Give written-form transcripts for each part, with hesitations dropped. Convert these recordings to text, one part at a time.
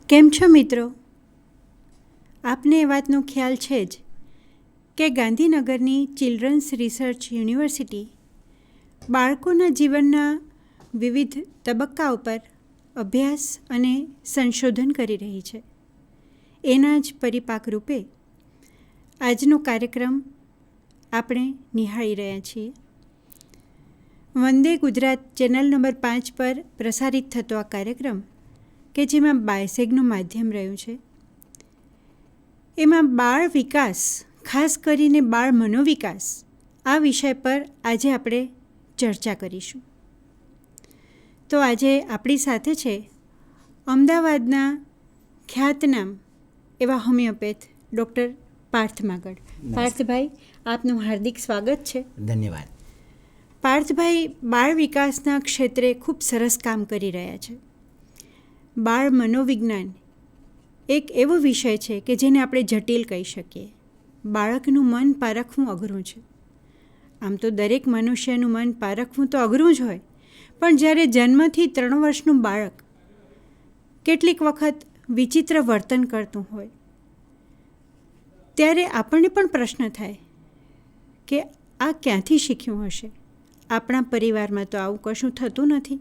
કેમ છો મિત્રો? આપને એ વાતનો ખ્યાલ છે જ કે ગાંધીનગરની ચિલ્ડ્રન્સ રિસર્ચ યુનિવર્સિટી બાળકોના જીવનના વિવિધ તબક્કાઓ પર અભ્યાસ અને સંશોધન કરી રહી છે. એના જ પરિપાક રૂપે આજનો કાર્યક્રમ આપણે નિહાળી રહ્યા છીએ. વંદે ગુજરાત ચેનલ નંબર 5 પર પ્રસારિત થતો આ કાર્યક્રમ કે જેમાં બાયસેગનું માધ્યમ રહ્યું છે, એમાં બાળ વિકાસ, ખાસ કરીને બાળ મનોવિકાસ, આ વિષય પર આજે આપણે ચર્ચા કરીશું. તો આજે આપણી સાથે છે અમદાવાદના ખ્યાતનામ એવા હોમિયોપેથ ડૉક્ટર પાર્થ માગડ. પાર્થભાઈ, આપનું હાર્દિક સ્વાગત છે. ધન્યવાદ. પાર્થભાઈ બાળ વિકાસના ક્ષેત્રે ખૂબ સરસ કામ કરી રહ્યા છે. બાળ મનોવિજ્ઞાન એક એવો વિષય છે કે જેને આપણે જટિલ કહી શકીએ. બાળકનું મન પારખવું અઘરું છે. આમ તો દરેક મનુષ્યનું મન પારખવું તો અઘરું જ હોય, પણ જ્યારે જન્મથી 3 વર્ષનું બાળક કેટલીક વખત વિચિત્ર વર્તન કરતું હોય ત્યારે આપણને પણ પ્રશ્ન થાય કે આ ક્યાંથી શીખ્યું હશે? આપણા પરિવારમાં તો આવું કશું થતું નથી.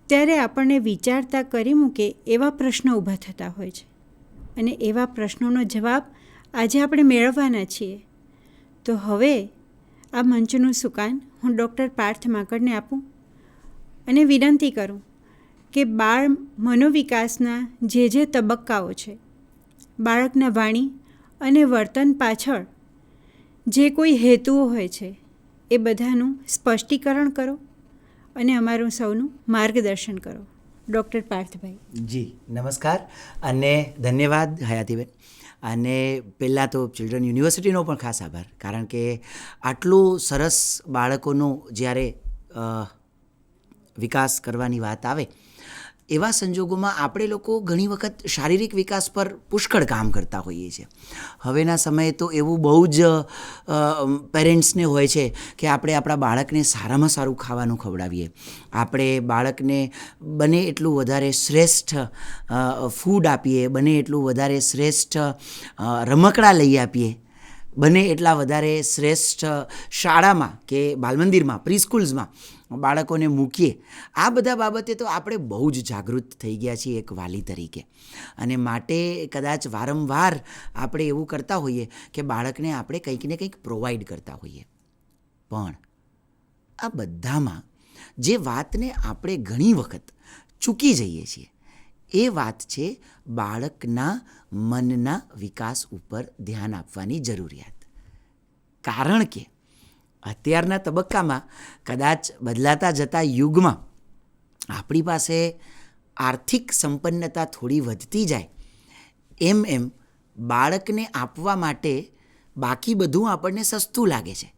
ત્યારે આપણને વિચારતા કરી મૂકે એવા પ્રશ્નો ઊભા થતા હોય છે, અને એવા પ્રશ્નોનો જવાબ આજે આપણે મેળવવાના છીએ. તો હવે આ મંચનું સુકાન હું ડૉક્ટર પાર્થ માકડને આપું અને વિનંતી કરું કે બાળ મનોવિકાસના જે તબક્કાઓ છે, બાળકના વાણી અને વર્તન પાછળ જે કોઈ હેતુઓ હોય છે, એ બધાનું સ્પષ્ટીકરણ કરો અને અમારું સૌનું માર્ગદર્શન કરો. ડૉક્ટર પાર્થભાઈ. જી નમસ્કાર અને ધન્યવાદ હયાતીબેન. અને પહેલાં તો ચિલ્ડ્રન યુનિવર્સિટીનો પણ ખાસ આભાર, કારણ કે આટલું સરસ બાળકોનો જ્યારે વિકાસ કરવાની વાત આવે એવા સંજોગોમાં આપણે લોકો ઘણી વખત શારીરિક વિકાસ પર પુષ્કળ કામ કરતા હોઈએ છીએ. હવેના સમયે તો એવું બહુ જ પેરેન્ટ્સને હોય છે કે આપણે આપણા બાળકને સારામાં સારું ખાવાનું ખવડાવીએ, આપણે બાળકને બને એટલું વધારે શ્રેષ્ઠ ફૂડ આપીએ, બને એટલું વધારે શ્રેષ્ઠ રમકડાં લઈ આપીએ, બને એટલા વધારે શ્રેષ્ઠ શાળામાં કે બાલમંદિરમાં, પ્રીસ્કૂલ્સમાં બાળકોને મૂકીએ. આ બધા બાબતે તો આપણે બહુ જ જાગૃત થઈ ગયા છીએ એક વાલી તરીકે, અને માટે કદાચ વારંવાર આપણે એવું કરતા હોઈએ કે બાળકને આપણે કંઈક ને કંઈક પ્રોવાઈડ કરતા હોઈએ. પણ આ બધામાં જે વાતને આપણે ઘણી વખત ચૂકી જઈએ છીએ એ વાત છે બાળકના મનના વિકાસ ઉપર ધ્યાન આપવાની જરૂરિયાત. કારણ કે અત્યારના તબક્કામાં કદાચ બદલાતા જતા યુગમાં આપણી પાસે આર્થિક સંપન્નતા થોડી વધતી જાય એમ બાળકને આપવા માટે બાકી બધું આપણને સસ્તું લાગે છે,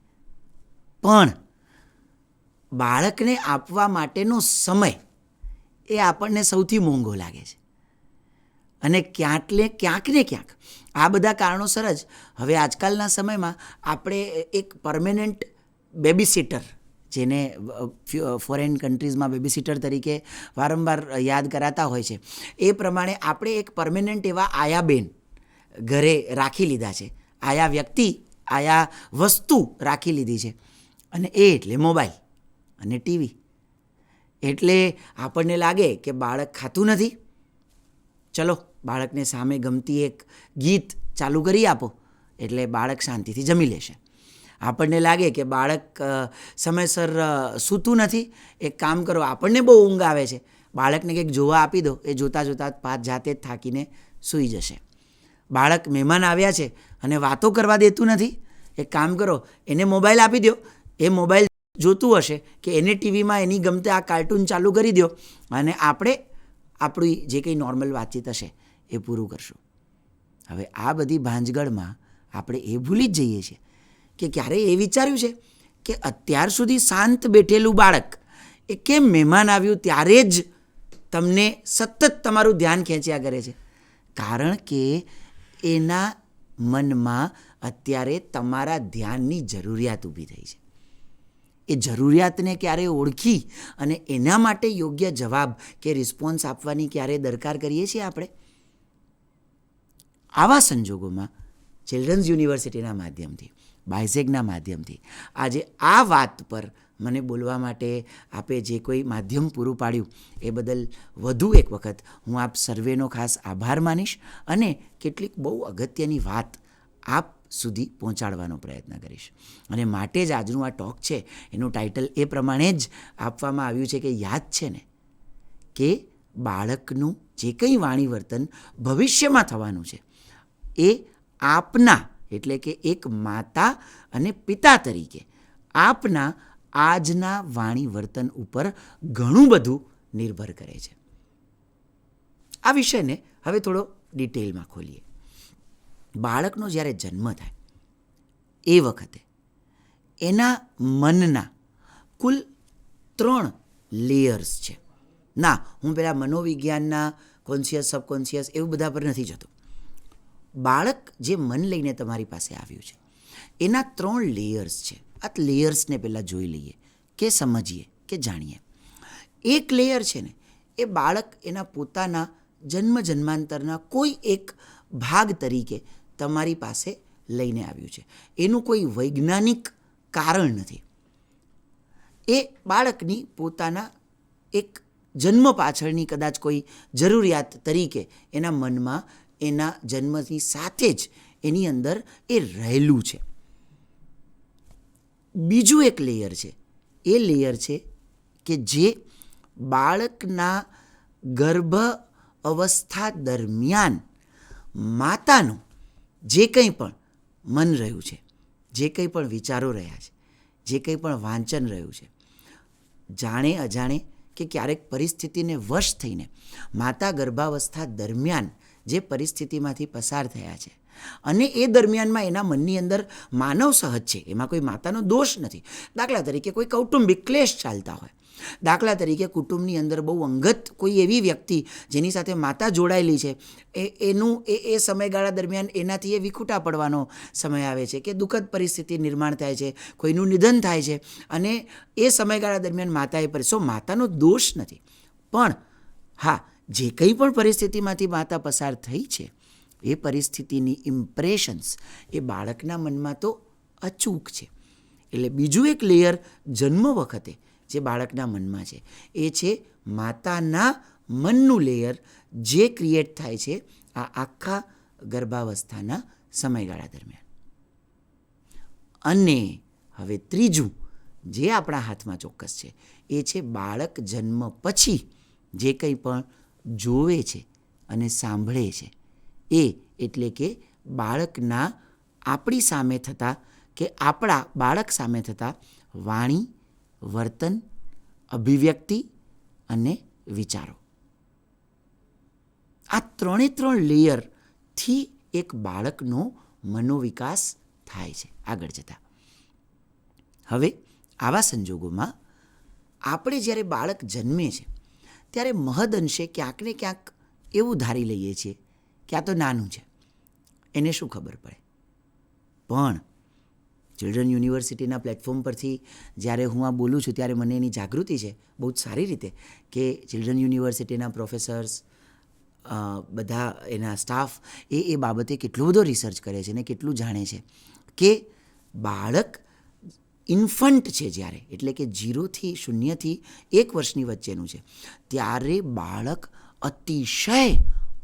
પણ બાળકને આપવા માટેનો સમય એ આપણને સૌથી મોંઘો લાગે છે. અને ક્યાંક ને ક્યાંક આ બધા કારણોસર જ હવે આજકાલના સમયમાં આપણે એક પરમેનન્ટ બેબીસિટર, જેને ફોરેન કન્ટ્રીઝમાં બેબીસિટર તરીકે વારંવાર યાદ કરાતા હોય છે, એ પ્રમાણે આપણે એક પરમેનન્ટ એવા આયાબેન ઘરે રાખી લીધા છે. આયા વ્યક્તિ, આયા વસ્તુ રાખી લીધી છે, અને એ એટલે મોબાઈલ અને ટીવી. એટલે આપણને લાગે કે બાળક ખાતું નથી, ચલો બાળકને સામે ગમતી એક ગીત ચાલુ કરી આપો એટલે બાળક શાંતિથી જમી લેશે. આપણને લાગે કે બાળક સમયસર સૂતું નથી, એક કામ કરો, આપણને બહુ ઊંઘ આવે છે, બાળકને કંઈક જોવા આપી દો, એ જોતાં જોતાં જાતે જ થાકીને સૂઈ જશે. બાળક મહેમાન આવ્યા છે અને વાતો કરવા દેતું નથી, એક કામ કરો, એને મોબાઈલ આપી દો, એ મોબાઈલ જોતું હશે કે એને ટીવીમાં એની ગમતે આ કાર્ટૂન ચાલુ કરી દો, અને આપણે આપણી જે કંઈ નોર્મલ વાતચીત હશે એ પૂરું કરશું. હવે આ બધી ભાંજગળમાં આપણે એ ભૂલી જ જઈએ છીએ કે ક્યારેય એ વિચાર્યું છે કે અત્યાર સુધી શાંત બેઠેલું બાળક એ કેમ મહેમાન આવ્યું ત્યારે જ તમને સતત તમારું ધ્યાન ખેંચ્યા કરે છે? કારણ કે એના મનમાં અત્યારે તમારા ધ્યાનની જરૂરિયાત ઊભી થઈ છે. એ જરૂરિયાતને ક્યારે ઓળખી અને એના માટે યોગ્ય જવાબ કે રિસ્પોન્સ આપવાની ક્યારે દરકાર કરીએ છીએ આપણે? આવા સંજોગોમાં ચિલ્ડ્રન્સ યુનિવર્સિટીના માધ્યમથી, બાયસેગના માધ્યમથી આજે આ વાત પર મને બોલવા માટે આપે જે કોઈ માધ્યમ પૂરું પાડ્યું એ બદલ વધુ એક વખત હું આપ સર્વેનો ખાસ આભાર માનીશ અને કેટલીક બહુ અગત્યની વાત આપ સુધી પહોંચાડવાનો પ્રયત્ન કરીશ. અને માટે જ આજનું આ ટોક છે એનું ટાઇટલ એ પ્રમાણે જ આપવામાં આવ્યું છે કે યાદ છે ને કે બાળકનું જે કંઈ વાણી વર્તન ભવિષ્યમાં થવાનું છે એ આપના એટલે કે એક માતા અને પિતા તરીકે આપના આજના વાણી વર્તન ઉપર ઘણું બધું નિર્ભર કરે છે. આ વિષયને હવે થોડો ડિટેલમાં ખોલીએ. બાળકનો જ્યારે જન્મ થાય એ વખતે એના મનના કુલ 3 લેયર્સ છે. ના, હું પેલા મનોવિજ્ઞાનના કોન્શિયસ, સબકોન્શિયસ એવું બધા પર નથી જતો. બાળક જે મન લઈને તમારી પાસે આવ્યું છે એના 3 લેયર્સ છે. આ લેયર્સને પહેલાં જોઈ લઈએ કે સમજીએ કે જાણીએ. એક લેયર છે ને એ બાળક એના પોતાના જન્માંતરના કોઈ એક ભાગ તરીકે તમારી પાસે લઈને આવ્યું છે. એનું કોઈ વૈજ્ઞાનિક કારણ નથી. એ બાળકની પોતાના એક જન્મ પાછળની કદાચ કોઈ જરૂરિયાત તરીકે એના મનમાં એના જન્મની સાથે જ એની અંદર એ રહેલું છે. બીજું એક લેયર છે. એ લેયર છે કે જે બાળકના ગર્ભ અવસ્થા દરમિયાન માતાનું જે કંઈ પણ મન રહ્યું છે, જે કંઈ પણ વિચારો રહ્યા છે, જે કંઈ પણ વાંચન રહ્યું છે, જાણે અજાણે કે ક્યારેક પરિસ્થિતિને વશ થઈને માતા ગર્ભાવસ્થા દરમિયાન જે પરિસ્થિતિમાંથી પસાર થયા છે અને એ દરમિયાનમાં એના મનની અંદર માનવ સહજ છે, એમાં કોઈ માતાનો દોષ નથી. દાખલા તરીકે કોઈ કૌટુંબિક ક્લેશ ચાલતા હોય, દાખલા તરીકે કુટુંબની અંદર બહુ અંગત કોઈ એવી વ્યક્તિ જેની સાથે માતા જોડાયેલી છે એનું એ સમયગાળા દરમિયાન એનાથી એ વિખૂટા પડવાનો સમય આવે છે કે દુઃખદ પરિસ્થિતિ નિર્માણ થાય છે, કોઈનું નિધન થાય છે અને એ સમયગાળા દરમિયાન માતાએ માતાનો દોષ નથી. પણ હા, જે કંઈ પણ પરિસ્થિતિમાંથી માતા પસાર થઈ છે એ પરિસ્થિતિની ઇમ્પ્રેશન્સ એ બાળકના મનમાં તો અચૂક છે. એટલે બીજું એક લેયર જન્મ વખતે જે બાળકના મનમાં છે એ છે માતાના મનનું લેયર જે ક્રિએટ થાય છે આ આખા ગર્ભાવસ્થાના સમયગાળા દરમિયાન. અને હવે ત્રીજું જે આપણા હાથમાં ચોક્કસ છે એ છે બાળક જન્મ પછી જે કંઈ પણ જોવે છે અને સાંભળે છે એ, એટલે કે બાળકના આપણી સામે થતા કે આપણા બાળક સામે થતા વાણી, વર્તન, અભિવ્યક્તિ અને વિચારો. આ 3 લેયરથી એક બાળકનો મનોવિકાસ થાય છે આગળ જતાં. હવે આવા સંજોગોમાં આપણે જ્યારે બાળક જન્મે છે ત્યારે મહદઅંશે ક્યાંક ને ક્યાંક એવું ધારી લઈએ છીએ કે આ તો નાનું છે, એને શું ખબર પડે. પણ ચિલ્ડ્રન યુનિવર્સિટીના પ્લેટફોર્મ પરથી જ્યારે હું આ બોલું છું ત્યારે મને એની જાગૃતિ છે બહુ જ સારી રીતે કે ચિલ્ડ્રન યુનિવર્સિટીના પ્રોફેસર્સ, બધા એના સ્ટાફ એ બાબતે કેટલો બધો રિસર્ચ કરે છે ને કેટલું જાણે છે કે બાળક ઇન્ફન્ટ છે જ્યારે, એટલે કે 0 થી 1 વર્ષની વચ્ચેનું છે, ત્યારે બાળક અતિશય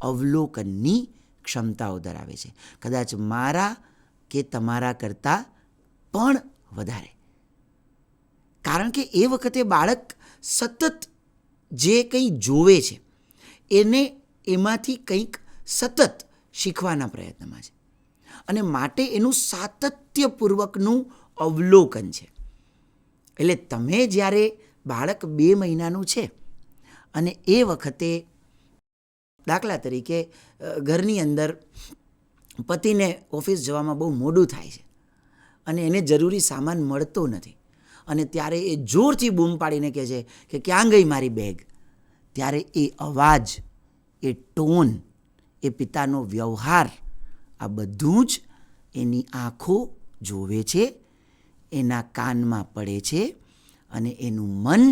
અવલોકનની ક્ષમતાઓ ધરાવે છે, કદાચ મારા કે તમારા કરતાં પણ વધારે. કારણ કે એ વખતે બાળક સતત જે કંઈ જોવે છે એને એમાંથી કંઈક સતત શીખવાના પ્રયત્નમાં છે અને માટે એનું સાતત્યપૂર્વકનું અવલોકન છે. એટલે તમે જ્યારે બાળક 2 મહિનાનું છે અને એ વખતે દાખલા તરીકે ઘરની અંદર પતિને ઓફિસ જવામાં બહુ મોડું થાય છે અને એને જરૂરી સામાન મળતો નથી અને ત્યારે એ જોરથી બૂમ પાડીને કહે છે કે ક્યાં ગઈ મારી બેગ, ત્યારે એ અવાજ, એ ટોન, એ પિતાનો વ્યવહાર, આ બધું જ એની આંખો જોવે છે, એના કાનમાં પડે છે અને એનું મન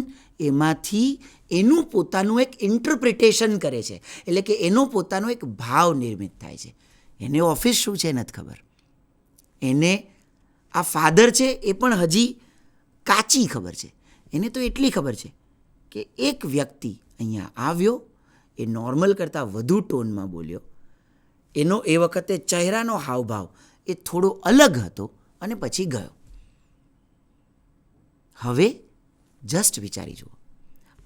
એમાંથી એનું પોતાનું એક ઇન્ટરપ્રિટેશન કરે છે, એટલે કે એનો પોતાનો એક ભાવ નિર્મિત થાય છે. એને ઓફિસ શું છે નથી ખબર, એને આ ફાધર છે એ પણ હજી કાચી ખબર છે. એને તો એટલી ખબર છે કે એક વ્યક્તિ અહીંયા આવ્યો, એ નોર્મલ કરતાં વધુ ટોનમાં બોલ્યો, એનો એ વખતે ચહેરાનો હાવભાવ એ થોડો અલગ હતો અને પછી ગયો. હવે જસ્ટ વિચારી જુઓ,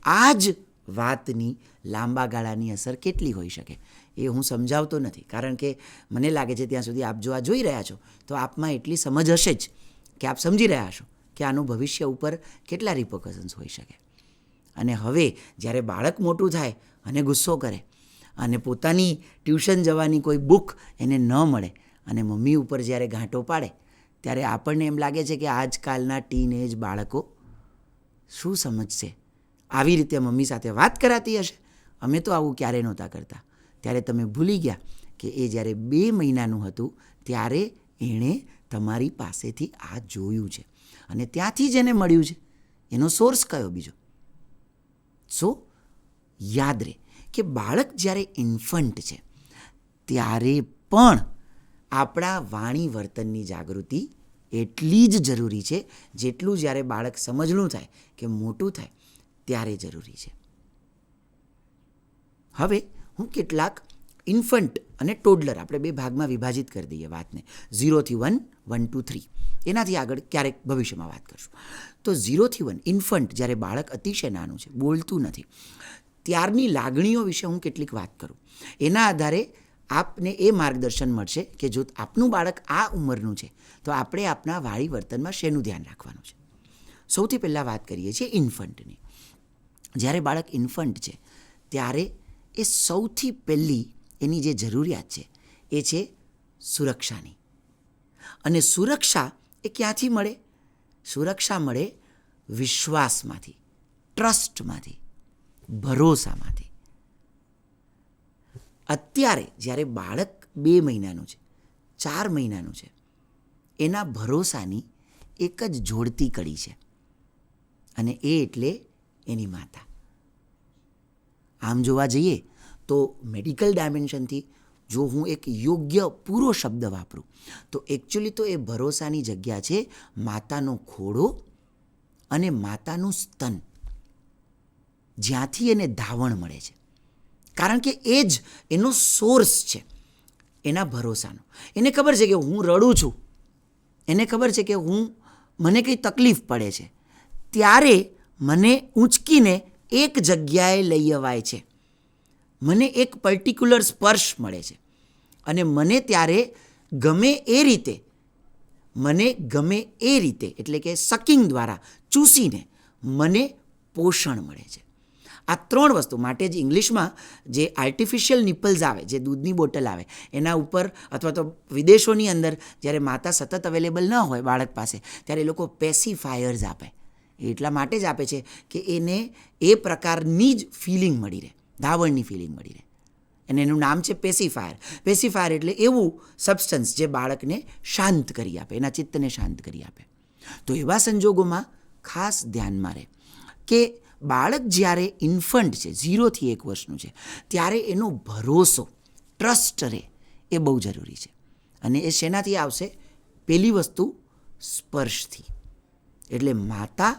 આ જ વાતની લાંબા ગાળાની અસર કેટલી હોઈ શકે એ હું સમજાવતો નથી, કારણ કે મને લાગે છે ત્યાં સુધી આપ જો આ જોઈ રહ્યા છો તો આપમાં એટલી સમજ હશે જ કે આપ સમજી રહ્યા છો કે આનું ભવિષ્ય ઉપર કેટલા રિપોર્કશન્સ હોઈ શકે. અને હવે જ્યારે બાળક મોટું થાય અને ગુસ્સો કરે અને પોતાની ટ્યુશન જવાની કોઈ બુક એને ન મળે અને મમ્મી ઉપર જ્યારે ઘાંટો પાડે, ત્યારે આપણને એમ લાગે છે કે આજકાલના ટીનેજ બાળકો શું સમજશે, આવી રીતે મમ્મી સાથે વાત કરાતી હશે, અમે તો આવું ક્યારે નહોતા કરતા. ત્યારે તમે ભૂલી ગયા કે એ જ્યારે 2 મહિનાનું હતું ત્યારે એણે તમારી પાસેથી આ જોયું છે અને ત્યાંથી જ એને મળ્યું છે. એનો સોર્સ કયો બીજો? સો યાદ રહે કે બાળક જ્યારે ઇન્ફન્ટ છે ત્યારે પણ આપણા વાણી વર્તનની જાગૃતિ એટલી જ જરૂરી છે જેટલું જ્યારે બાળક સમજણું થાય કે મોટું થાય ત્યારે જરૂરી છે. હવે હું કેટલાક ઇન્ફન્ટ અને ટોડલર, આપણે 2 ભાગમાં વિભાજિત કરી દઈએ વાતને, 0 થી 1, 1 to 3. એનાથી આગળ ક્યારેક ભવિષ્યમાં વાત કરશું. તો 0 થી 1 ઇન્ફન્ટ, જ્યારે બાળક અતિશય નાનું છે, બોલતું નથી, ત્યારની લાગણીઓ વિશે હું કેટલીક વાત કરું. એના આધારે આપને એ માર્ગદર્શન મળશે કે જો આપનું બાળક આ ઉંમરનું છે તો આપણે આપણા વાણી વર્તનમાં શેનું ધ્યાન રાખવાનું છે. સૌથી પહેલાં વાત કરીએ છીએ ઇન્ફન્ટની. જ્યારે બાળક ઇન્ફન્ટ છે ત્યારે એ સૌથી પહેલી એની જે જરૂરિયાત છે એ છે સુરક્ષાની. અને સુરક્ષા એ ક્યાંથી મળે? સુરક્ષા મળે વિશ્વાસમાંથી, ટ્રસ્ટમાંથી, ભરોસામાંથી. અત્યારે જ્યારે બાળક 2 મહિનાનું છે, 4 મહિનાનું છે, એના ભરોસાની એક જ જોડતી કડી છે અને એ એટલે એની માતા. આમ જોવા જઈએ તો મેડિકલ ડાયમેન્શનથી જો હું એક યોગ્ય પૂરો શબ્દ વાપરું તો એકચ્યુઅલી તો એ ભરોસાની જગ્યા છે માતાનો ખોળો અને માતાનું સ્તન, જ્યાંથી એને ધાવણ મળે છે. કારણ કે એ જ એનો સોર્સ છે એના ભરોસાનો. એને ખબર છે કે હું રડું છું, એને ખબર છે કે મને કંઈ તકલીફ પડે છે, ત્યારે મને ઊંચકીને એક જગ્યાએ લઈ અવાય છે, મને એક પર્ટિક્યુલર સ્પર્શ મળે છે અને મને ત્યારે ગમે એ રીતે એટલે કે સકિંગ દ્વારા ચૂસીને મને પોષણ મળે છે. આ 3 વસ્તુ માટે જ ઇંગ્લિશમાં જે આર્ટિફિશિયલ નિપલ્સ આવે, જે દૂધની બોટલ આવે, એના ઉપર અથવા તો વિદેશોની અંદર જ્યારે માતા સતત અવેલેબલ ન હોય બાળક પાસે, ત્યારે એ લોકો પેસિફાયર્સ આપે. એટલા માટે જ આપે છે કે એને એ પ્રકારની જ ફિલિંગ મળી રહે, ધાવણની ફિલિંગ મળી રહે. અને એનું નામ છે પેસિફાયર. પેસિફાયર એટલે એવું સબસ્ટન્સ જે બાળકને શાંત કરી આપે, એના ચિત્તને શાંત કરી આપે. તો એવા સંજોગોમાં ખાસ ધ્યાનમાં રહે કે બાળક જ્યારે ઇન્ફન્ટ છે, 0 થી 1 વર્ષનું છે, ત્યારે એનો ભરોસો, ટ્રસ્ટ રહે એ બહુ જરૂરી છે. અને એ શેનાથી આવશે? પહેલી વસ્તુ સ્પર્શથી. એટલે માતા,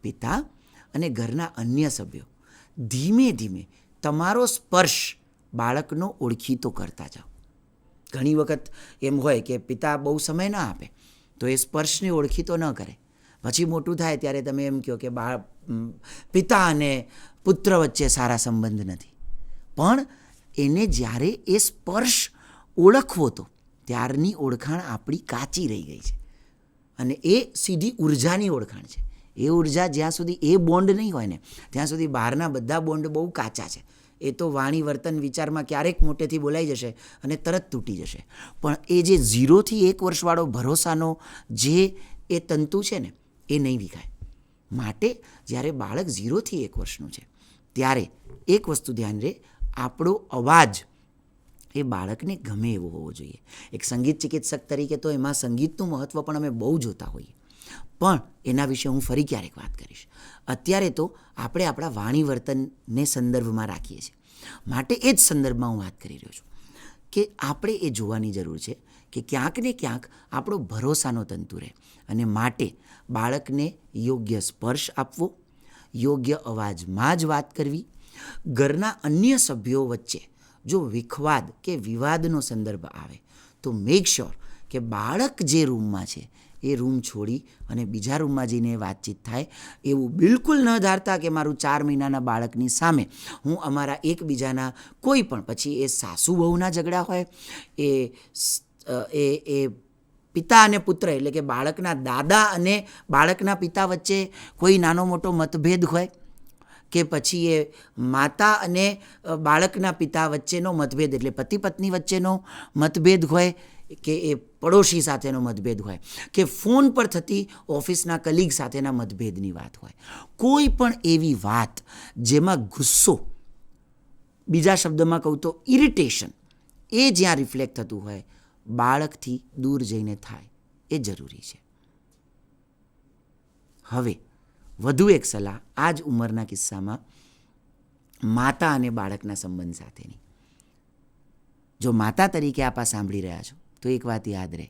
પિતા અને ઘરના અન્ય સભ્યો ધીમે ધીમે તમારો સ્પર્શ બાળકનો ઓળખીતો કરતા જાઓ. ઘણી વખત એમ હોય કે પિતા બહુ સમય ન આપે તો એ સ્પર્શને ઓળખીતો ન કરે, પછી મોટું થાય ત્યારે તમે એમ કહો કે પિતા અને પુત્ર વચ્ચે સારા સંબંધ નથી. પણ એને જ્યારે એ સ્પર્શ ઓળખવો તો ત્યારની ઓળખાણ આપણી કાચી રહી ગઈ છે અને એ સીધી ઉર્જાની ઓળખાણ છે. એ ઉર્જા જ્યાં સુધી એ બોન્ડ નહીં હોય ને ત્યાં સુધી બહારના બધા બોન્ડ બહુ કાચા છે. એ તો વાણી વર્તન વિચારમાં ક્યારેક મોટેથી બોલાઈ જશે અને તરત તૂટી જશે. પણ એ જે 0 થી 1 વર્ષવાળો ભરોસાનો જે એ તંતુ છે ને એ નહીં વિખાય. માટે જ્યારે બાળક 0 થી 1 વર્ષનું છે ત્યારે એક વસ્તુ ધ્યાન રહે, આપણો અવાજ એ બાળકને ગમે એવો હોવો જોઈએ. એક સંગીત ચિકિત્સક તરીકે તો એમાં સંગીતનું મહત્ત્વ પણ અમે બહુ જોતા હોઈએ. પણ એના વિશે હું ફરી ક્યારેક વાત કરીશ. અત્યારે તો આપણે આપણા વાણી વર્તનને સંદર્ભમાં રાખીએ છીએ, માટે એ જ સંદર્ભમાં હું વાત કરી રહ્યો છું કે આપણે એ જોવાની જરૂર છે કે ક્યાંક ને ક્યાંક આપણો ભરોસાનો તંતુ રહે, અને માટે બાળકને યોગ્ય સ્પર્શ આપવો, યોગ્ય અવાજમાં જ વાત કરવી. ઘરના અન્ય સભ્યો વચ્ચે જો વિખવાદ કે વિવાદનો સંદર્ભ આવે તો મેક શ્યોર કે બાળક જે રૂમમાં છે એ રૂમ છોડી અને બીજા રૂમમાં જઈને વાતચીત થાય. એવું બિલકુલ ન ધારતા કે મારું 4 મહિનાના બાળકની સામે હું અમારા એકબીજાના કોઈ પણ, પછી એ સાસુ વહુના ઝઘડા હોય, એ પિતા અને પુત્ર એટલે કે બાળકના દાદા અને બાળકના પિતા વચ્ચે કોઈ નાનો મોટો મતભેદ હોય, કે પછી એ માતા અને બાળકના પિતા વચ્ચેનો મતભેદ એટલે પતિ પત્ની વચ્ચેનો મતભેદ હોય, કે એ પડોશી સાથેનો મતભેદ હોય, કે ફોન પર થતી ઓફિસના કલીગ સાથેના મતભેદની વાત હોય, કોઈ પણ એવી વાત જેમાં ગુસ્સો, બીજા શબ્દમાં કહું તો ઇરિટેશન, એ જ્યાં રિફ્લેક્ટ થતું હોય, બાળકથી દૂર જઈને થાય એ જરૂરી છે. હવે વધુ એક સલાહ આ જ ઉંમરના કિસ્સામાં માતા અને બાળકના સંબંધ સાથેની. જો માતા તરીકે આપ આ સાંભળી રહ્યા છો તો એક વાત યાદ રહે,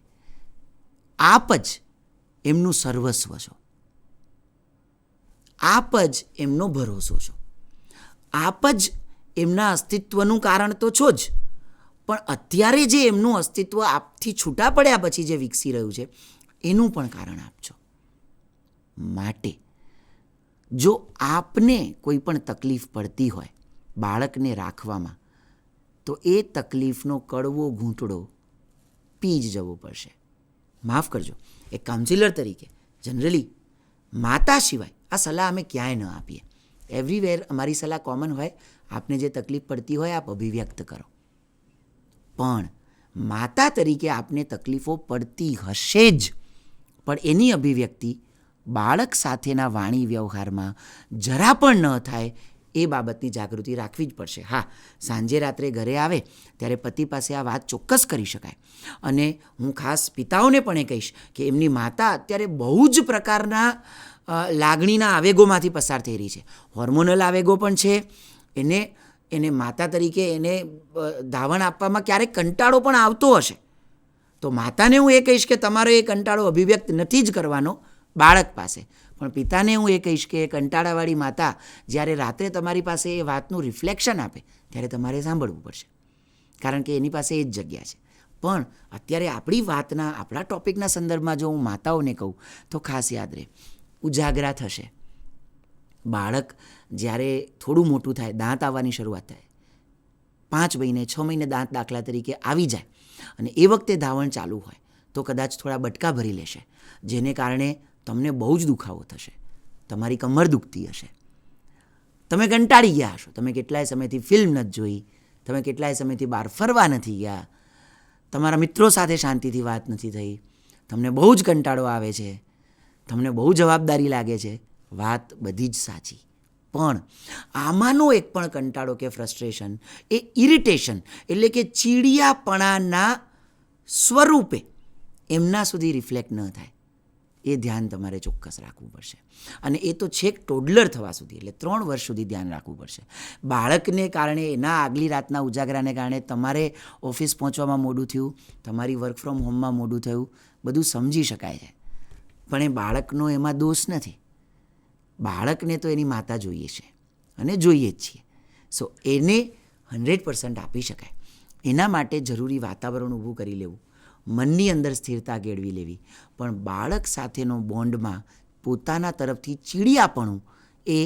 આપ જ એમનું સર્વસ્વ છો, આપ જ એમનો ભરોસો છો, આપ જ એમના અસ્તિત્વનું કારણ તો છો જ, પણ અત્યારે જે એમનું અસ્તિત્વ આપથી છૂટા પડ્યા પછી જે વિકસી રહ્યું છે એનું પણ કારણ આપ છો. માટે જો આપને કોઈ પણ તકલીફ પડતી હોય બાળકને રાખવામાં, તો એ તકલીફનો કડવો ઘૂંટડો પી જ જવો પડશે. માફ કરજો, એક કાઉન્સિલર તરીકે જનરલી માતા સિવાય આ સલાહ અમે ક્યાંય ન આપીએ. એવરીવેર અમારી સલાહ કોમન હોય, આપને જે તકલીફ પડતી હોય આપ અભિવ્યક્ત કરો, પણ માતા તરીકે આપને તકલીફો પડતી હશે જ, પણ એની અભિવ્યક્તિ બાળક સાથેના વાણી વ્યવહારમાં જરા પણ ન થાય એ બાબતની જાગૃતિ રાખવી જ પડશે. હા, સાંજે રાત્રે ઘરે આવે ત્યારે પતિ પાસે આ વાત ચોક્કસ કરી શકાય, અને હું ખાસ પિતાઓને પણ એ કહીશ કે એમની માતા અત્યારે બહુ જ પ્રકારના લાગણીના આવેગોમાંથી પસાર થઈ રહી છે. હોર્મોનલ આવેગો પણ છે, એને માતા તરીકે એને ધાવણ આપવામાં ક્યારેક કંટાળો પણ આવતો હશે, તો માતાને હું એ કહીશ કે તમારો એ કંટાળો અભિવ્યક્ત નથી જ કરવાનો બાળક પાસે, પણ પિતાને હું એ કહીશ કે કંટાળાવાળી માતા જ્યારે રાત્રે તમારી પાસે એ વાતનું રિફ્લેક્શન આપે ત્યારે તમારે સાંભળવું પડશે, કારણ કે એની પાસે એ જ જગ્યા છે. પણ અત્યારે આપણા ટૉપિકના સંદર્ભમાં જો હું માતાઓને કહું તો ખાસ યાદ રહે, ઉજાગરા થશે. બાળક જ્યારે થોડું મોટું થાય, દાંત આવવાની શરૂઆત થાય, 5 મહિને 6 મહિને દાંત દાખલા તરીકે આવી જાય, અને એ વખતે ધાવણ ચાલુ હોય તો કદાચ થોડા બટકા ભરી લેશે, જેને કારણે તમને બહુ જ દુખાવો થશે, તમારી કમર દુખતી હશે, તમે કંટાળી ગયા હશો, તમે કેટલાય સમયથી ફિલ્મ નથી જોઈ, તમે કેટલાય સમયથી બહાર ફરવા નથી ગયા, તમારા મિત્રો સાથે શાંતિથી વાત નથી થઈ, તમને બહુ જ કંટાળો આવે છે, તમને બહુ જવાબદારી લાગે છે. વાત બધી જ સાચી, પણ આમાંનો એક પણ કંટાળો કે ફ્રસ્ટ્રેશન એ ઇરિટેશન એટલે કે ચીડિયાપણાના સ્વરૂપે એમના સુધી રિફ્લેક્ટ ન થાય, એ ધ્યાન તમારે ચોક્કસ રાખવું પડશે. અને એ તો છેક ટોડલર થવા સુધી, એટલે 3 વર્ષ સુધી ધ્યાન રાખવું પડશે. બાળકને કારણે, એના આગલી રાતના ઉજાગરાને કારણે તમારે ઓફિસ પહોંચવામાં મોડું થયું, તમારી વર્ક ફ્રોમ હોમમાં મોડું થયું, બધું સમજી શકાય છે, પણ એ બાળકનો એમાં દોષ નથી. બાળકને તો એની માતા જોઈએ છે અને જોઈએ જ છીએ. સો એને 100% આપી શકાય, એના માટે જરૂરી વાતાવરણ ઊભું કરી લેવું, મનની અંદર સ્થિરતા કેળવી લેવી, પણ બાળક સાથેનો બોન્ડમાં પોતાના તરફથી ચીડિયાપણું એ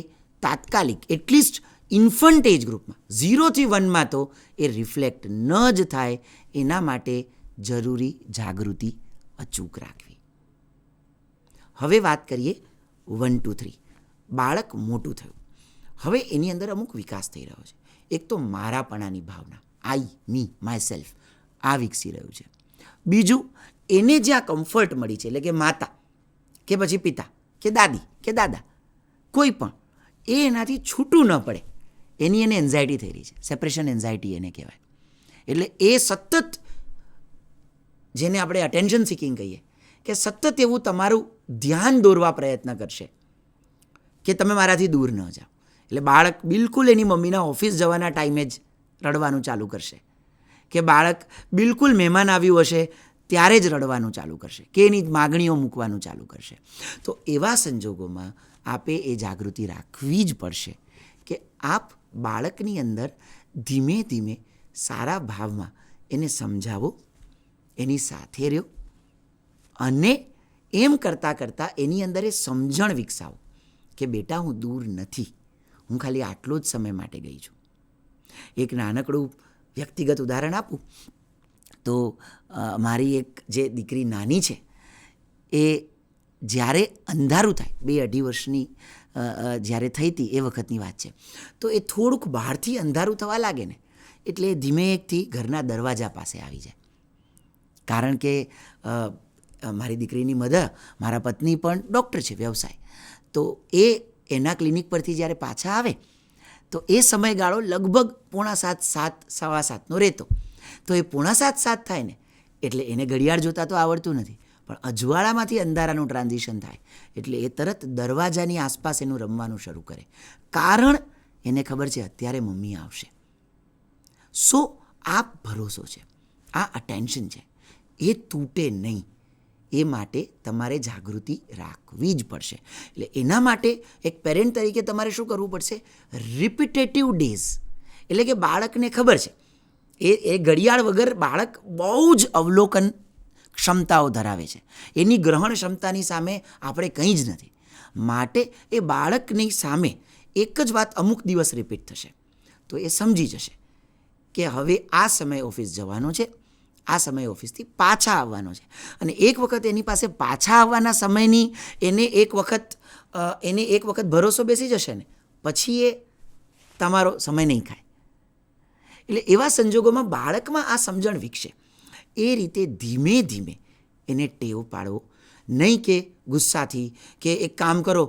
તાત્કાલિક, એટલીસ્ટ ઇન્ફન્ટ એજ ગ્રુપમાં 0 થી 1માં તો એ રિફ્લેક્ટ ન જ થાય, એના માટે જરૂરી જાગૃતિ અચૂક રાખવી. હવે વાત કરીએ 1 to 3. બાળક મોટું થયું, હવે એની અંદર અમુક વિકાસ થઈ રહ્યો છે. એક તો મારાપણાની ભાવના, આઈ, મી, માય સેલ્ફ, આ વિકસી રહ્યું છે. બીજું, એને જ્યાં કમ્ફર્ટ મળી છે, એટલે કે માતા કે પછી પિતા કે દાદી કે દાદા, કોઈ પણ એ એનાથી છૂટું ન પડે એની એને એન્ઝાયટી થઈ રહી છે. સેપરેશન એન્ઝાયટી એને કહેવાય. એટલે એ સતત, જેને આપણે અટેન્શન સિકિંગ કહીએ, કે સતત એવું તમારું ધ્યાન દોરવા પ્રયત્ન કરશે કે તમે મારાથી દૂર ન જાઓ. એટલે બાળક બિલકુલ એની મમ્મીના ઓફિસ જવાના ટાઈમે જ રડવાનું ચાલુ કરશે, કે બાળક બિલકુલ મહેમાન આવ્યું હશે ત્યારે જ રડવાનું ચાલુ કરશે, કે એની માગણીઓ મૂકવાનું ચાલુ કરશે. તો એવા સંજોગોમાં આપે એ જાગૃતિ રાખવી જ પડશે કે આપ બાળકની અંદર ધીમે ધીમે સારા ભાવમાં એને સમજાવો, એની સાથે રહ્યો અને એમ કરતાં કરતાં એની અંદર એ સમજણ વિકસાવો કે બેટા હું દૂર નથી, હું ખાલી આટલો જ સમય માટે ગઈ છું. એક નાનકડું વ્યક્તિગત ઉદાહરણ આપું તો મારી એક જે દીકરી નાની છે એ જ્યારે અંધારું થાય 2-2.5 વર્ષની જ્યારે થઈ હતી એ વખતની વાત છે, તો એ થોડુંક બહારથી અંધારું થવા લાગે ને એટલે ધીમેકથી ઘરના દરવાજા પાસે આવી જાય. કારણ કે મારી દીકરીની મધર, મારા પત્ની પણ ડૉક્ટર છે વ્યવસાય, તો એ એના ક્લિનિક પરથી જ્યારે પાછા આવે તો એ સમયગાળો લગભગ 6:45, 7:15 રહેતો. તો એ 6:45 થાય ને એટલે એને ઘડિયાળ જોતા તો આવડતું નથી, પણ અજવાળામાંથી અંધારાનું ટ્રાન્ઝિશન થાય એટલે એ તરત દરવાજાની આસપાસ એનું રમવાનું શરૂ કરે, કારણ એને ખબર છે અત્યારે મમ્મી આવશે. સો આ ભરોસો છે, આ અટેન્શન છે, એ તૂટે નહીં. એ માટે તમારે જાગૃતિ રાખવી જ પડશે. એટલે એના માટે એક પેરેન્ટ તરીકે તમારે શું કરવું પડશે? Repetitive days. એટલે કે બાળકને ખબર છે એ ઘડિયાળ વગર બાળક બહુ જ અવલોકન ક્ષમતાઓ ધરાવે છે, એની ગ્રહણ ક્ષમતાની સામે આપણે કંઈ જ નથી. માટે એ બાળકની સામે એક જ વાત અમુક દિવસ રિપીટ થશે તો એ સમજી જશે કે હવે આ સમયે ઓફિસ જવાનો છે, આ સમયે ઓફિસથી પાછા આવવાનો છે. અને એક વખત એની પાસે પાછા આવવાના સમયની એને એક વખત ભરોસો બેસી જશે ને પછી એ તમારો સમય નહીં ખાય. એટલે એવા સંજોગોમાં બાળકમાં આ સમજણ વિકસે. એ રીતે ધીમે ધીમે એને ટેવ પાડવો, નહીં કે ગુસ્સાથી કે એક કામ કરો,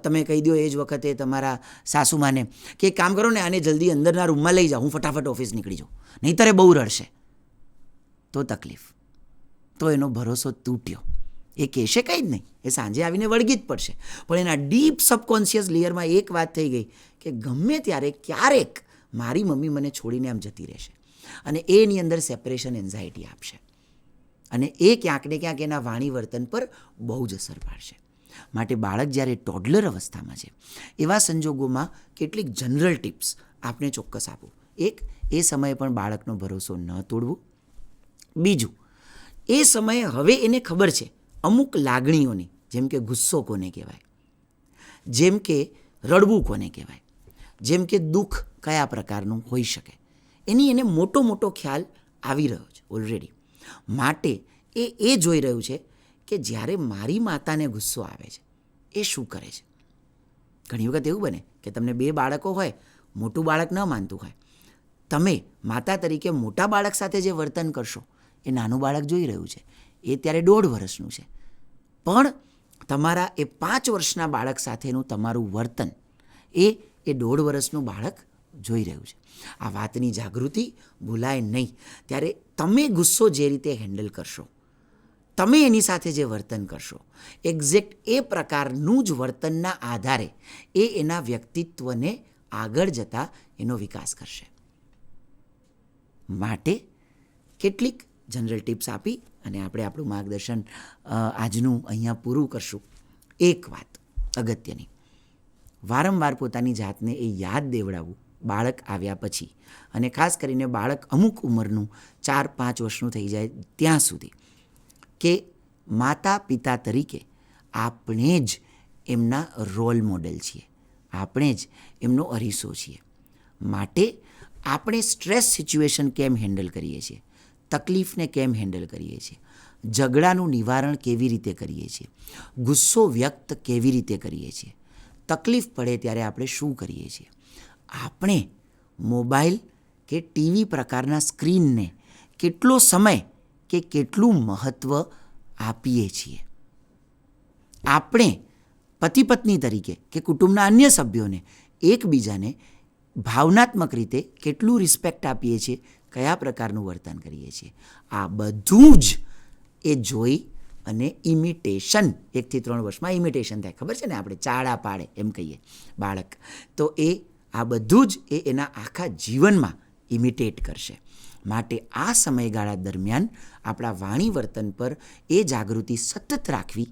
તમે કહી દો એ જ વખતે તમારા સાસુમાને કે એક કામ કરો ને આને જલ્દી અંદરના રૂમમાં લઈ જાઓ, હું ફટાફટ ઓફિસ નીકળી જાઉં, નહીંતર એ બહુ રડશે. તો તકલીફ, તો એનો ભરોસો તૂટ્યો. એ કહેશે કંઈ જ નહીં, એ સાંજે આવીને વળગી જ પડશે, પણ એના ડીપ સબકોન્શિયસ લેયરમાં એક વાત થઈ ગઈ કે ગમે ત્યારે ક્યારેક મારી મમ્મી મને છોડીને આમ જતી રહેશે, અને એની અંદર સેપરેશન એન્ઝાયટી આપશે, અને એ ક્યાંક ને ક્યાંક એના વાણી વર્તન પર બહુ જ અસર પાડશે. માટે બાળક જ્યારે ટોડલર અવસ્થામાં છે એવા સંજોગોમાં કેટલીક જનરલ ટિપ્સ આપને ચોક્કસ આપું. એક, એ સમયે પણ બાળકનો ભરોસો ન તોડવો. બીજું, એ સમયે હવે એને ખબર છે અમુક લાગણીઓની, જેમ કે ગુસ્સો કોને કહેવાય, જેમ કે રડવું કોને કહેવાય, જેમ કે દુઃખ કયા પ્રકારનું હોઈ શકે, એની એને મોટો ખ્યાલ આવી રહ્યો છે ઓલરેડી. માટે એ જોઈ રહ્યું છે કે જ્યારે મારી માતાને ગુસ્સો આવે છે એ શું કરે છે. ઘણી વખત એવું બને કે તમને 2 બાળકો હોય, મોટું બાળક ન માનતું હોય, તમે માતા તરીકે મોટા બાળક સાથે જે વર્તન કરશો એ નાનું બાળક જોઈ રહ્યું છે. એ ત્યારે 1.5 વર્ષનું છે, પણ તમારા એ 5 વર્ષના બાળક સાથેનું તમારું વર્તન એ 1.5 વર્ષનું બાળક જોઈ રહ્યું છે. આ વાતની જાગૃતિ ભૂલાય નહીં. ત્યારે તમે ગુસ્સો જે રીતે હેન્ડલ કરશો, તમે એની સાથે જે વર્તન કરશો, એક્ઝેક્ટ એ પ્રકારનું જ વર્તનના આધારે એ એના વ્યક્તિત્વને આગળ જતાં એનો વિકાસ કરશે. માટે કેટલીક જનરલ ટિપ્સ આપી અને આપણે આપણું માર્ગદર્શન આજનું અહીંયા પૂરું કરશું. એક વાત અગત્યની, વારંવાર પોતાની જાતને એ યાદ દેવડાવવું બાળક આવ્યા પછી, અને ખાસ કરીને બાળક અમુક ઉંમરનું 4-5 વર્ષનું થઈ જાય ત્યાં સુધી, કે માતા પિતા તરીકે આપણે જ એમના રોલ મોડેલ છીએ, આપણે જ એમનો અરીસો છીએ. માટે આપણે સ્ટ્રેસ સિચ્યુએશન કેમ હેન્ડલ કરીએ છીએ, તકલીફને કેમ હેન્ડલ કરીએ છીએ, ઝઘડાનું નિવારણ કેવી રીતે કરીએ છીએ, ગુસ્સો વ્યક્ત કેવી રીતે કરીએ છીએ, તકલીફ પડે ત્યારે આપણે શું કરીએ છીએ, આપણે મોબાઈલ કે ટીવી પ્રકારના સ્ક્રીનને કેટલો સમય કે કેટલું મહત્ત્વ આપીએ છીએ, આપણે પતિ પત્ની તરીકે કે કુટુંબના અન્ય સભ્યોને એકબીજાને ભાવનાત્મક રીતે કેટલું રિસ્પેક્ટ આપીએ છીએ, કયા પ્રકારનું વર્તન કરીએ છીએ. આ બધું જ એ જોઈ અને ઇમિટેશન 1 થી 3 વર્ષમાં ઇમિટેશન થાય, ખબર છે ને, આપણે ચાળા પાડે એમ કહીએ બાળક, તો આ બધું જ એના આખા જીવનમાં ઇમિટેટ કરશે. માટે આ સમયગાળા દરમિયાન આપણા વાણી વર્તન પર એ જાગૃતિ સતત રાખવી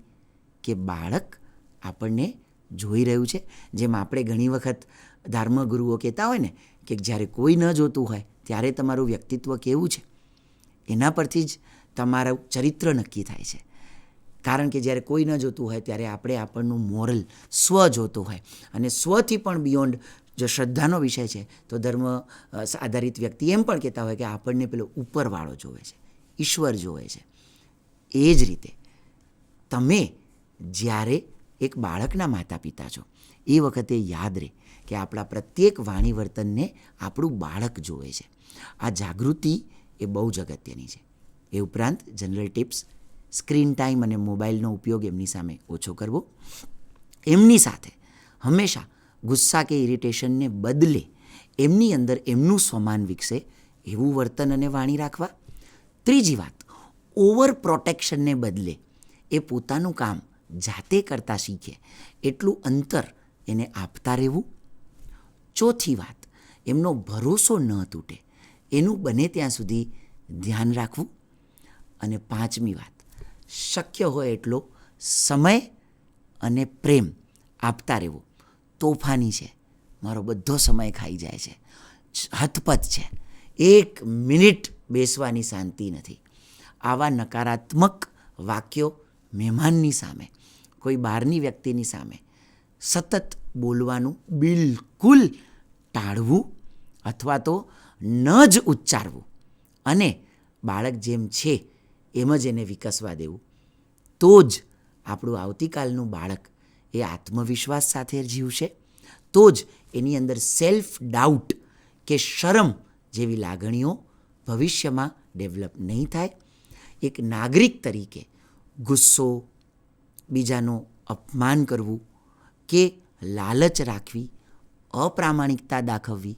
કે બાળક આપણને જોઈ રહ્યું છે. જેમ આપણે ઘણી વખત ધર્મગુરુઓ કહેતા હોય ને કે જ્યારે કોઈ ન જોતું હોય ત્યારે તમારું વ્યક્તિત્વ કેવું છે એના પરથી જ તમારું ચરિત્ર નક્કી થાય છે. કારણ કે જ્યારે કોઈ ન જોતું હોય ત્યારે આપણે આપણનું મોરલ સ્વ જોતો હોય, અને સ્વથી પણ બિયોન્ડ જો શ્રદ્ધાનો વિષય છે તો ધર્મ આધારિત વ્યક્તિ એમ પણ કહેતા હોય કે આપણને પેલો ઉપરવાળો જોવે છે, ઈશ્વર જોવે છે. એ જ રીતે તમે જ્યારે એક બાળકના માતા પિતા છો એ વખતે યાદ રહે કે આપણા પ્રત્યેક વાણી વર્તનને આપણું બાળક જોવે છે. આ જાગૃતિ એ બહુ જ અગત્યની છે. એ ઉપરાંત જનરલ ટિપ્સ: સ્ક્રીન ટાઈમ અને મોબાઈલનો ઉપયોગ એમની સામે ઓછો કરવો. એમની સાથે હંમેશા ગુસ્સા કે ઇરિટેશનને બદલે એમની અંદર એમનું સ્વમાન વિકસે એવું વર્તન અને વાણી રાખવા. ત્રીજી વાત, ઓવર પ્રોટેક્શનને બદલે એ પોતાનું કામ જાતે કરતાં શીખે એટલું અંતર એને આપતા રહેવું. ચોથી વાત, એમનો ભરોસો ન તૂટે એનું બને ત્યાં સુધી ધ્યાન રાખવું. અને પાંચમી વાત, શક્ય હોય એટલો સમય અને પ્રેમ આપતા રહેવું. તોફાની છે, મારો બધો સમય ખાઈ જાય છે, હથપત છે, 1 મિનિટ બેસવાની શાંતિ નથી, આવા નકારાત્મક વાક્યો મહેમાનની સામે, કોઈ બહારની વ્યક્તિની સામે સતત બોલવાનું બિલકુલ ટાળવું અથવા તો ન જ ઉચ્ચારવું, અને બાળક જેમ છે એમ જ એને વિકસવા દેવું. તો જ આપણું આવતીકાલનું બાળક એ આત્મવિશ્વાસ સાથે જીવશે. તો જ એની અંદર સેલ્ફ ડાઉટ કે શરમ જેવી લાગણીઓ ભવિષ્યમાં ડેવલપ નહીં થાય. એક નાગરિક તરીકે ગુસ્સો, બીજાનું અપમાન કરવું કે લાલચ રાખવી, અપ્રામાણિકતા દાખવવી,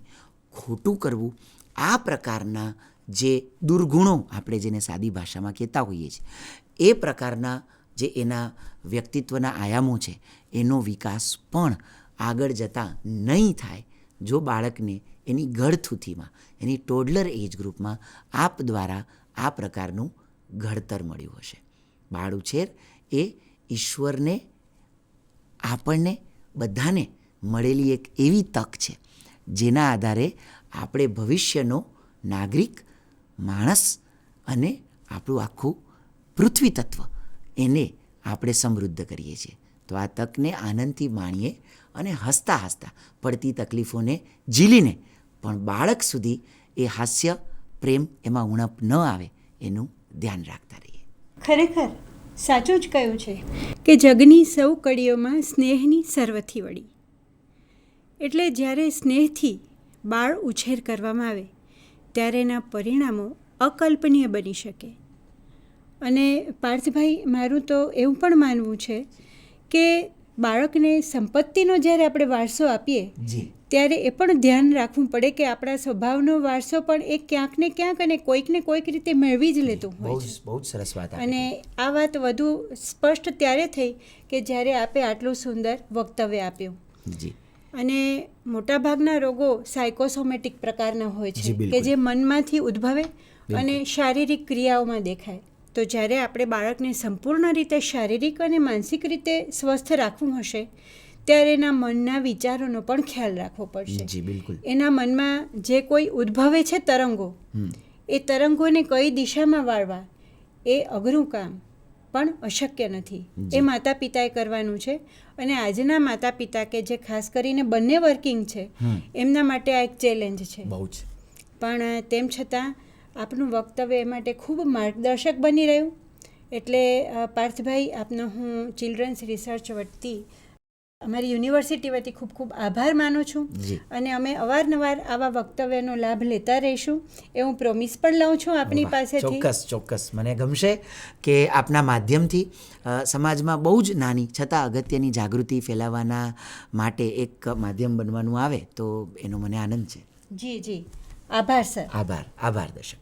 ખોટું કરવું, આ પ્રકારના જે દુર્ગુણો આપણે જેને સાદી ભાષામાં કહેતા હોઈએ છીએ એ પ્રકારના જે એના વ્યક્તિત્વના આયામો છે એનો વિકાસ પણ આગળ જતાં નહીં થાય જો બાળકને એની ગળથૂથીમાં, એની ટોડલર એજ ગ્રુપમાં આપ દ્વારા આ પ્રકારનું ઘડતર મળ્યું હશે. બાળ ઉછેર એ ઈશ્વરને આપણને બધાને મળેલી એક એવી તક છે જેના આધારે આપણે ભવિષ્યનો નાગરિક, માણસ અને આપણું આખું પૃથ્વી તત્વ એને આપણે સમૃદ્ધ કરીએ છીએ. તો આ તકને આનંદથી માણીએ અને હસતા હસતા પડતી તકલીફોને ઝીલીને પણ બાળક સુધી એ હાસ્ય, પ્રેમ એમાં ઉણપ ન આવે એનું ધ્યાન રાખતા રહીએ. ખરેખર સાચું જ કહ્યું છે કે જગની સૌ કડીઓમાં સ્નેહની સર્વથી વળી. એટલે જ્યારે સ્નેહથી બાળ ઉછેર કરવામાં આવે ત્યારે એના પરિણામો અકલ્પનીય બની શકે. અને પાર્થભાઈ, મારું તો એવું પણ માનવું છે કે બાળકને સંપત્તિનો જ્યારે આપણે વારસો આપીએ ત્યારે એ પણ ધ્યાન રાખવું પડે કે આપણા સ્વભાવનો વારસો પણ એ ક્યાંક ને ક્યાંક અને કોઈકને કોઈક રીતે મેળવી જ લેતું હોય છે. બહુ જ સરસ વાત. અને આ વાત વધુ સ્પષ્ટ ત્યારે થઈ કે જ્યારે આપે આટલું સુંદર વક્તવ્ય આપ્યું. જી. અને મોટાભાગના રોગો સાયકોસોમેટિક પ્રકારના હોય છે કે જે મનમાંથી ઉદ્ભવે અને શારીરિક ક્રિયાઓમાં દેખાય. તો જ્યારે આપણે બાળકને સંપૂર્ણ રીતે શારીરિક અને માનસિક રીતે સ્વસ્થ રાખવું હશે ત્યારે એના મનના વિચારોનો પણ ખ્યાલ રાખવો પડશે. જી, બિલકુલ. એના મનમાં જે કોઈ ઉદ્ભવે છે તરંગો, એ તરંગોને કઈ દિશામાં વાળવા એ અઘરું કામ પણ અશક્ય નથી. એ માતા પિતાએ કરવાનું છે. અને આજના માતા પિતા કે જે ખાસ કરીને બંને વર્કિંગ છે એમના માટે આ એક ચેલેન્જ છે. બહુ જ. પણ તેમ છતાં આપનું વક્તવ્ય એ માટે ખૂબ માર્ગદર્શક બની રહ્યું. એટલે પાર્થભાઈ, આપનો હું ચિલ્ડ્રન્સ રિસર્ચ વતી અમારી યુનિવર્સિટી વતી ખૂબ ખૂબ આભાર માનું છું. અને અમે અવારનવાર આવા વક્તવ્યનો લાભ લેતા રહીશું એ હું પ્રોમિસ પણ લઉં છું આપની પાસેથી. ચોક્કસ. મને ગમશે કે આપના માધ્યમથી સમાજમાં બહુ જ નાની છતાં અગત્યની જાગૃતિ ફેલાવવાના માટે એક માધ્યમ બનવાનું આવે તો એનો મને આનંદ છે. જી. આભાર સર. આભાર દર્શક.